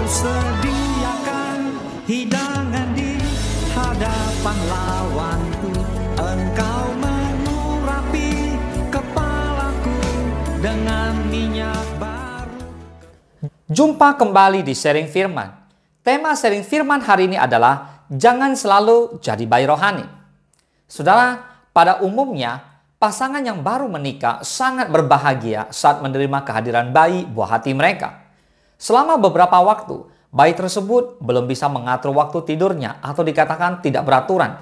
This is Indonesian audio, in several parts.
sediakan hidangan di hadapan lawanku. Engkau mengurapi kepalaku dengan minyak baru. Jumpa kembali di Sharing Firman. Tema Sharing Firman hari ini adalah jangan selalu jadi bayi rohani. Saudara, pada umumnya pasangan yang baru menikah sangat berbahagia saat menerima kehadiran bayi buah hati mereka. Selama beberapa waktu, bayi tersebut belum bisa mengatur waktu tidurnya atau dikatakan tidak beraturan.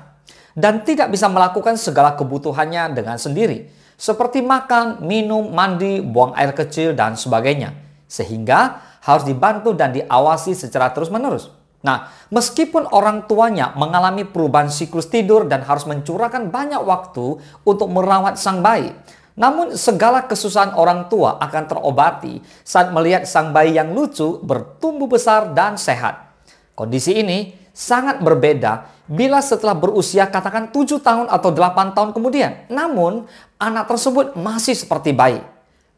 Dan tidak bisa melakukan segala kebutuhannya dengan sendiri. Seperti makan, minum, mandi, buang air kecil, dan sebagainya. Sehingga harus dibantu dan diawasi secara terus-menerus. Nah, meskipun orang tuanya mengalami perubahan siklus tidur dan harus mencurahkan banyak waktu untuk merawat sang bayi. Namun segala kesusahan orang tua akan terobati saat melihat sang bayi yang lucu bertumbuh besar dan sehat. Kondisi ini sangat berbeda bila setelah berusia katakan 7 tahun atau 8 tahun kemudian. Namun anak tersebut masih seperti bayi.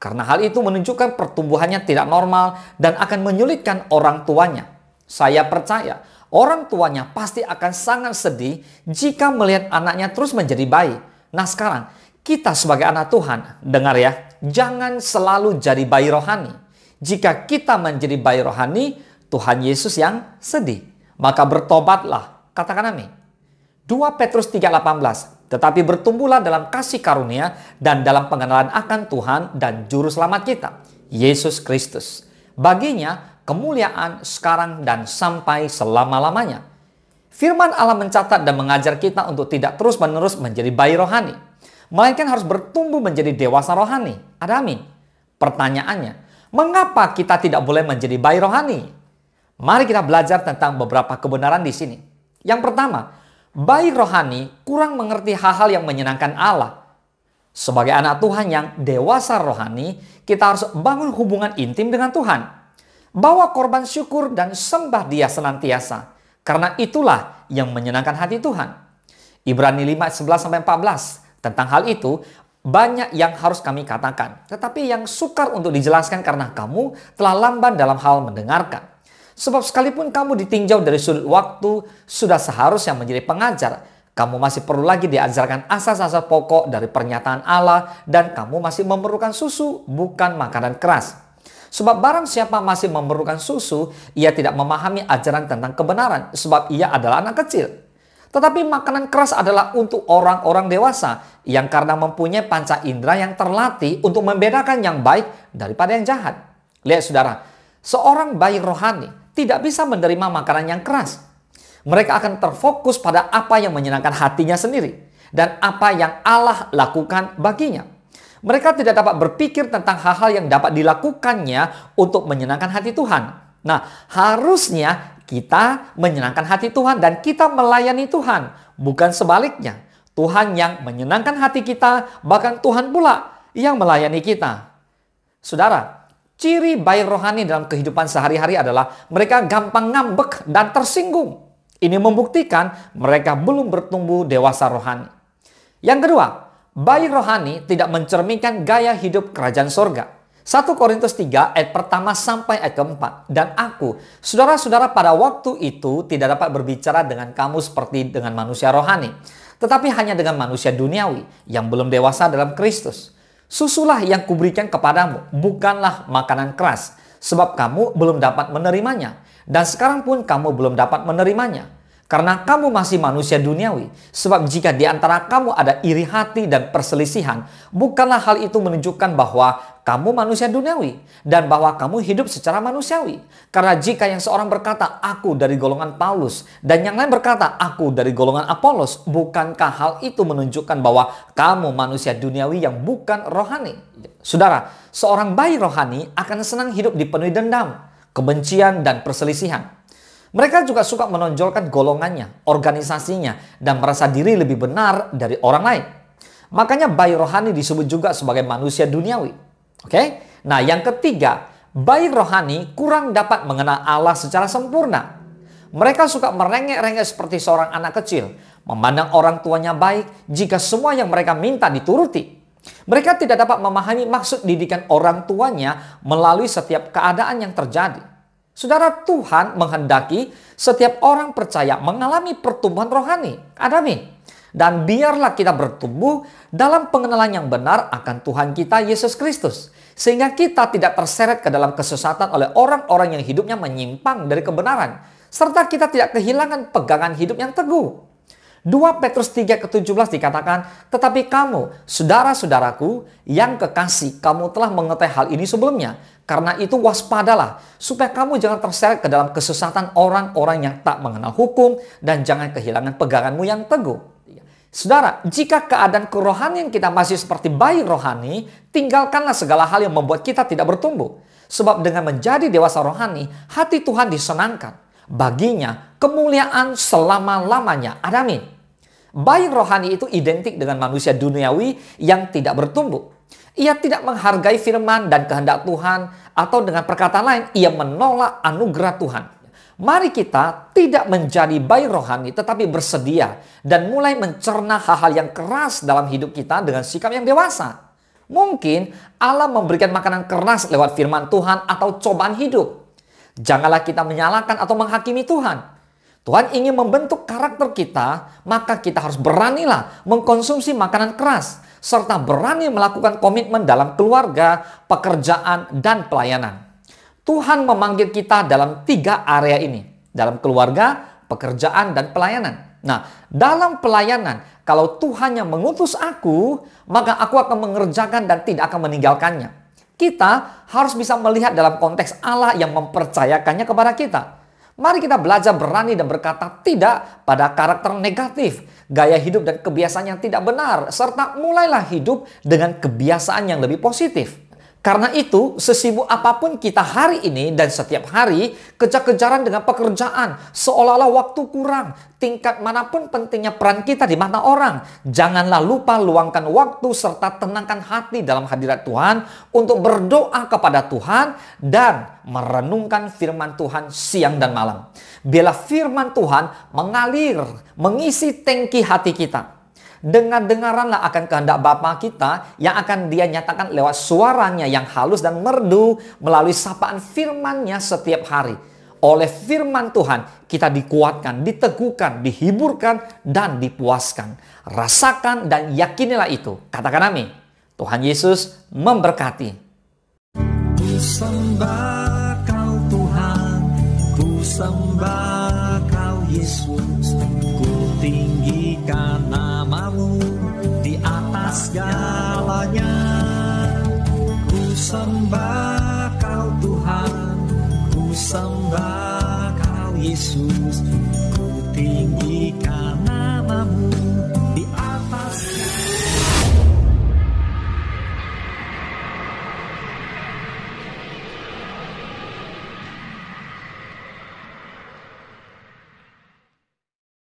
Karena hal itu menunjukkan pertumbuhannya tidak normal dan akan menyulitkan orang tuanya. Saya percaya orang tuanya pasti akan sangat sedih jika melihat anaknya terus menjadi bayi. Nah sekarang, kita sebagai anak Tuhan, dengar ya, jangan selalu jadi bayi rohani. Jika kita menjadi bayi rohani, Tuhan Yesus yang sedih. Maka bertobatlah, katakan amin. 2 Petrus 3:18, tetapi bertumbuhlah dalam kasih karunia dan dalam pengenalan akan Tuhan dan Juru Selamat kita, Yesus Kristus. Baginya kemuliaan sekarang dan sampai selama-lamanya. Firman Allah mencatat dan mengajar kita untuk tidak terus-menerus menjadi bayi rohani, melainkan harus bertumbuh menjadi dewasa rohani. Ada amin? Pertanyaannya, mengapa kita tidak boleh menjadi bayi rohani? Mari kita belajar tentang beberapa kebenaran di sini. Yang pertama, bayi rohani kurang mengerti hal-hal yang menyenangkan Allah. Sebagai anak Tuhan yang dewasa rohani, kita harus bangun hubungan intim dengan Tuhan. Bawa korban syukur dan sembah Dia senantiasa. Karena itulah yang menyenangkan hati Tuhan. Ibrani 5:11-14. Tentang hal itu, banyak yang harus kami katakan. Tetapi yang sukar untuk dijelaskan karena kamu telah lamban dalam hal mendengarkan. Sebab sekalipun kamu ditinjau dari sudut waktu, sudah seharusnya menjadi pengajar. Kamu masih perlu lagi diajarkan asas-asas pokok dari pernyataan Allah. Dan kamu masih memerlukan susu, bukan makanan keras. Sebab barang siapa masih memerlukan susu, ia tidak memahami ajaran tentang kebenaran. Sebab ia adalah anak kecil. Tetapi makanan keras adalah untuk orang-orang dewasa yang karena mempunyai panca indera yang terlatih untuk membedakan yang baik daripada yang jahat. Lihat saudara, seorang bayi rohani tidak bisa menerima makanan yang keras. Mereka akan terfokus pada apa yang menyenangkan hatinya sendiri dan apa yang Allah lakukan baginya. Mereka tidak dapat berpikir tentang hal-hal yang dapat dilakukannya untuk menyenangkan hati Tuhan. Nah, harusnya kita menyenangkan hati Tuhan dan kita melayani Tuhan. Bukan sebaliknya. Tuhan yang menyenangkan hati kita, bahkan Tuhan pula yang melayani kita. Saudara, ciri bayi rohani dalam kehidupan sehari-hari adalah mereka gampang ngambek dan tersinggung. Ini membuktikan mereka belum bertumbuh dewasa rohani. Yang kedua, bayi rohani tidak mencerminkan gaya hidup kerajaan sorga. 1 Korintus 3 ayat pertama sampai ayat keempat. Dan aku, saudara-saudara pada waktu itu tidak dapat berbicara dengan kamu seperti dengan manusia rohani. Tetapi hanya dengan manusia duniawi yang belum dewasa dalam Kristus. Susulah yang kuberikan kepadamu, bukanlah makanan keras. Sebab kamu belum dapat menerimanya. Dan sekarang pun kamu belum dapat menerimanya. Karena kamu masih manusia duniawi. Sebab jika di antara kamu ada iri hati dan perselisihan, bukanlah hal itu menunjukkan bahwa kamu manusia duniawi dan bahwa kamu hidup secara manusiawi. Karena jika yang seorang berkata, aku dari golongan Paulus, dan yang lain berkata, aku dari golongan Apolos, bukankah hal itu menunjukkan bahwa kamu manusia duniawi yang bukan rohani? Saudara, seorang bayi rohani akan senang hidup dipenuhi dendam, kebencian, dan perselisihan. Mereka juga suka menonjolkan golongannya, organisasinya, dan merasa diri lebih benar dari orang lain. Makanya bayi rohani disebut juga sebagai manusia duniawi. Oke? Nah, yang ketiga, bayi rohani kurang dapat mengenal Allah secara sempurna. Mereka suka merengek-rengek seperti seorang anak kecil, memandang orang tuanya baik jika semua yang mereka minta dituruti. Mereka tidak dapat memahami maksud didikan orang tuanya melalui setiap keadaan yang terjadi. Saudara, Tuhan menghendaki setiap orang percaya mengalami pertumbuhan rohani. Amin. Dan biarlah kita bertumbuh dalam pengenalan yang benar akan Tuhan kita Yesus Kristus. Sehingga kita tidak terseret ke dalam kesesatan oleh orang-orang yang hidupnya menyimpang dari kebenaran. Serta kita tidak kehilangan pegangan hidup yang teguh. 2 Petrus 3:17 dikatakan, tetapi kamu, saudara-saudaraku yang kekasih, kamu telah mengetahui hal ini sebelumnya. Karena itu waspadalah, supaya kamu jangan terseret ke dalam kesesatan orang-orang yang tak mengenal hukum dan jangan kehilangan peganganmu yang teguh. Saudara, jika keadaan kerohanian kita masih seperti bayi rohani, tinggalkanlah segala hal yang membuat kita tidak bertumbuh. Sebab dengan menjadi dewasa rohani, hati Tuhan disenangkan. Baginya, kemuliaan selama-lamanya. Amin. Bayi rohani itu identik dengan manusia duniawi yang tidak bertumbuh. Ia tidak menghargai firman dan kehendak Tuhan, atau dengan perkataan lain, ia menolak anugerah Tuhan. Mari kita tidak menjadi bayi rohani tetapi bersedia dan mulai mencerna hal-hal yang keras dalam hidup kita dengan sikap yang dewasa. Mungkin Allah memberikan makanan keras lewat firman Tuhan atau cobaan hidup. Janganlah kita menyalahkan atau menghakimi Tuhan. Tuhan ingin membentuk karakter kita, maka kita harus beranilah mengkonsumsi makanan keras serta berani melakukan komitmen dalam keluarga, pekerjaan, dan pelayanan. Tuhan memanggil kita dalam 3 area ini. Dalam keluarga, pekerjaan, dan pelayanan. Nah, dalam pelayanan, kalau Tuhan yang mengutus aku, maka aku akan mengerjakan dan tidak akan meninggalkannya. Kita harus bisa melihat dalam konteks Allah yang mempercayakannya kepada kita. Mari kita belajar berani dan berkata tidak pada karakter negatif, gaya hidup dan kebiasaan yang tidak benar, serta mulailah hidup dengan kebiasaan yang lebih positif. Karena itu, sesibuk apapun kita hari ini dan setiap hari, kejar-kejaran dengan pekerjaan, seolah-olah waktu kurang, tingkat manapun pentingnya peran kita di mata orang, janganlah lupa luangkan waktu serta tenangkan hati dalam hadirat Tuhan untuk berdoa kepada Tuhan dan merenungkan firman Tuhan siang dan malam. Biarlah firman Tuhan mengalir, mengisi tangki hati kita. Dengar-dengaranlah akan kehendak Bapa kita yang akan Dia nyatakan lewat suaranya yang halus dan merdu melalui sapaan firman-Nya setiap hari. Oleh firman Tuhan kita dikuatkan, diteguhkan, dihiburkan, dan dipuaskan. Rasakan dan yakinilah itu. Katakan amin. Tuhan Yesus memberkati. Ku sembah Kau Tuhan, ku sembah Kau Yesus, ku tinggikan nama-Mu di atas segalanya. Ku sembah Kau Tuhan, ku sembah Kau Yesus, ku tinggikan nama-Mu di atas